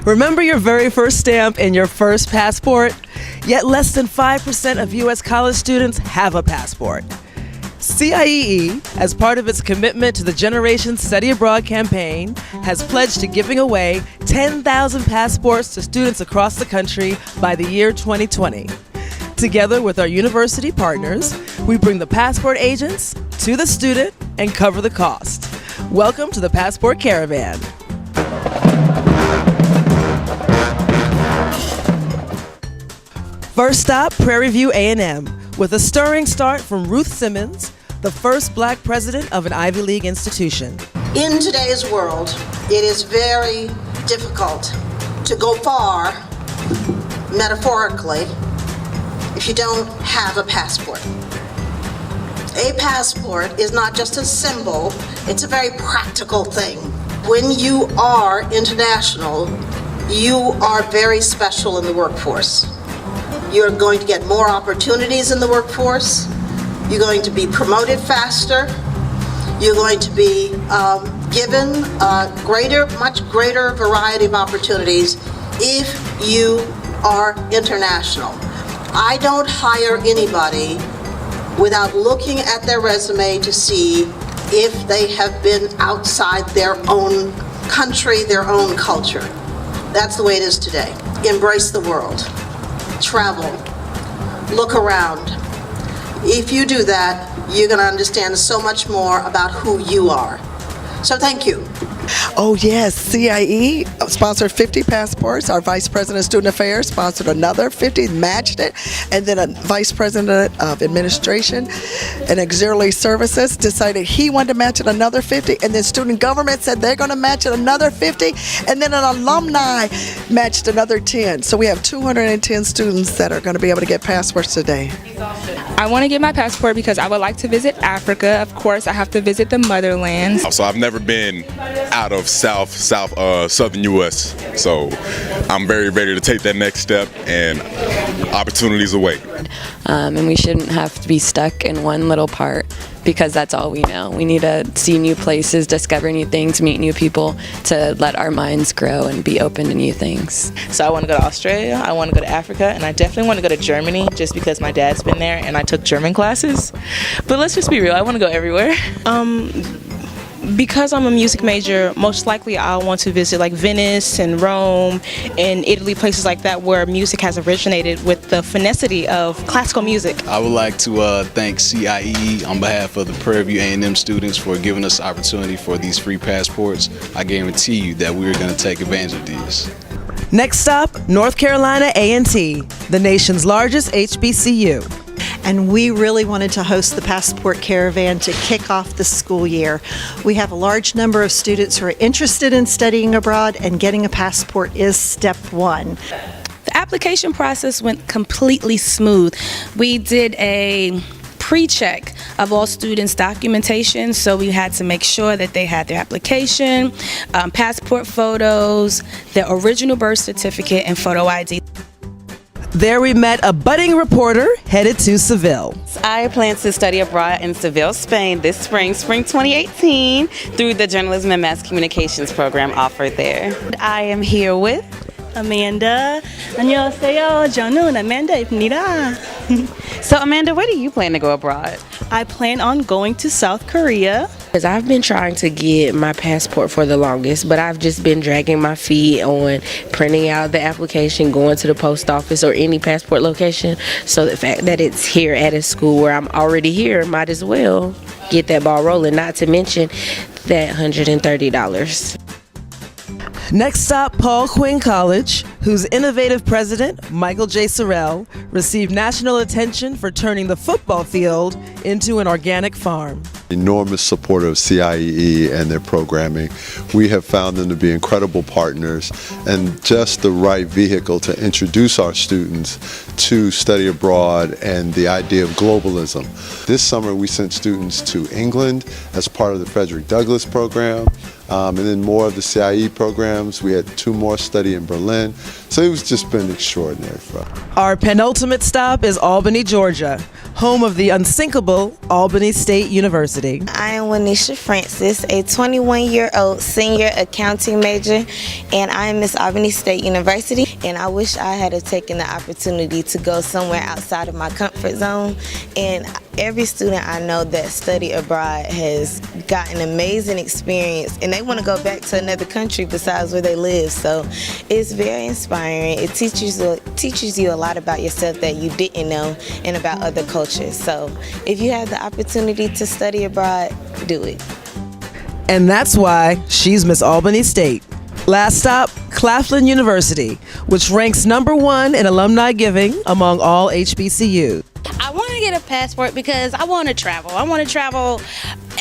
Remember your very first stamp and your first passport? Yet less than 5% of U.S. college students have a passport. CIEE, as part of its commitment to the Generation Study Abroad campaign, has pledged to giving away 10,000 passports to students across the country by the year 2020. Together with our university partners, we bring the passport agents to the student and cover the cost. Welcome to the Passport Caravan. First stop, Prairie View A&M, with a stirring start from Ruth Simmons, the first black president of an Ivy League institution. In today's world, it is very difficult to go far, metaphorically, if you don't have a passport. A passport is not just a symbol, it's a very practical thing. When you are international, you are very special in the workforce. You're going to get more opportunities in the workforce. You're going to be promoted faster. You're going to be given a much greater variety of opportunities if you are international. I don't hire anybody without looking at their resume to see if they have been outside their own country, their own culture. That's the way it is today. Embrace the world. Travel, look around. If you do that, you're going to understand so much more about who you are. So thank you. Oh yes, CIEE sponsored 50 passports. Our Vice President of Student Affairs sponsored another 50, matched it. And then a Vice President of Administration and Auxiliary Services decided he wanted to match it another 50. And then Student Government said they're going to match it another 50. And then an alumni matched another 10. So we have 210 students that are going to be able to get passports today. I want to get my passport because I would like to visit Africa. Of course, I have to visit the motherland. So I've never been out of southern U.S. So I'm very ready to take that next step, and opportunities await. And we shouldn't have to be stuck in one little part because that's all we know. We need to see new places, discover new things, meet new people to let our minds grow and be open to new things. So I want to go to Australia, I want to go to Africa, and I definitely want to go to Germany just because my dad's been there and I took German classes. But let's just be real, I want to go everywhere. Because I'm a music major, most likely I'll want to visit like Venice and Rome and Italy, places like that where music has originated with the finessity of classical music. I would like to thank CIEE on behalf of the Prairie View A&M students for giving us the opportunity for these free passports. I guarantee you that we're going to take advantage of these. Next stop, North Carolina A&T, the nation's largest HBCU. And we really wanted to host the Passport Caravan to kick off the school year. We have a large number of students who are interested in studying abroad, and getting a passport is step one. The application process went completely smooth. We did a pre-check of all students' documentation, so we had to make sure that they had their application, passport photos, their original birth certificate, and photo ID. There we met a budding reporter headed to Seville. I plan to study abroad in Seville, Spain this spring 2018, through the Journalism and Mass Communications program offered there. I am here with Amanda. 안녕하세요. 저는 Amanda입니다. So Amanda, where do you plan to go abroad? I plan on going to South Korea. Because I've been trying to get my passport for the longest, but I've just been dragging my feet on printing out the application, going to the post office or any passport location. So the fact that it's here at a school where I'm already here, might as well get that ball rolling, not to mention that $130. Next stop, Paul Quinn College, whose innovative president, Michael J. Sorrell, received national attention for turning the football field into an organic farm. Enormous supporter of CIEE and their programming. We have found them to be incredible partners and just the right vehicle to introduce our students to study abroad and the idea of globalism. This summer we sent students to England as part of the Frederick Douglass program. And then more of the CIEE programs. We had 2 more study in Berlin. So it's just been extraordinary for us. Our penultimate stop is Albany, Georgia, home of the unsinkable Albany State University. I am Wanisha Francis, a 21-year-old senior accounting major, and I am Miss Albany State University. And I wish I had taken the opportunity to go somewhere outside of my comfort zone. And every student I know that study abroad has got an amazing experience, and they want to go back to another country besides where they live. So it's very inspiring. It teaches you a lot about yourself that you didn't know and about other cultures. So if you have the opportunity to study abroad, do it. And that's why she's Miss Albany State. Last stop, Claflin University, which ranks #1 in alumni giving among all HBCUs. I want to get a passport because I want to travel. I want to travel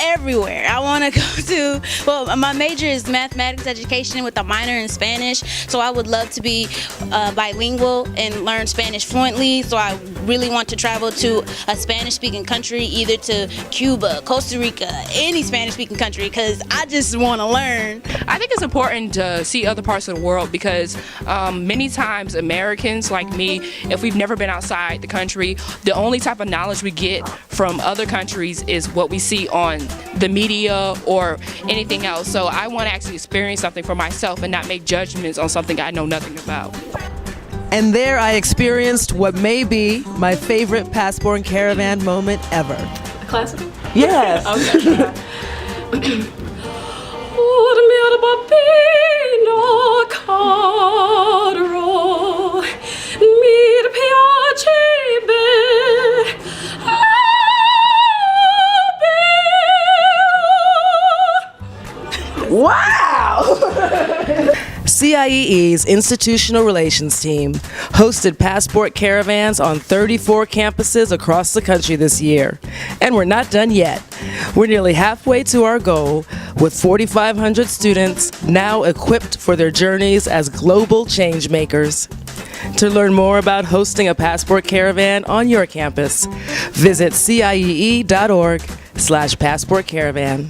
everywhere. I want to go to, well, my major is mathematics education with a minor in Spanish, so I would love to be bilingual and learn Spanish fluently. So I really want to travel to a Spanish-speaking country, either to Cuba, Costa Rica, any Spanish-speaking country, because I just want to learn. I think it's important to see other parts of the world because many times Americans like me, if we've never been outside the country, the only type of knowledge we get from other countries is what we see on the media or anything else. So I want to actually experience something for myself and not make judgments on something I know nothing about. And there I experienced what may be my favorite passport and caravan moment ever. Classical? Yes. Okay. Wow! CIEE's institutional relations team hosted passport caravans on 34 campuses across the country this year. And we're not done yet. We're nearly halfway to our goal with 4,500 students now equipped for their journeys as global change makers. To learn more about hosting a passport caravan on your campus, visit CIEE.org/passportcaravan.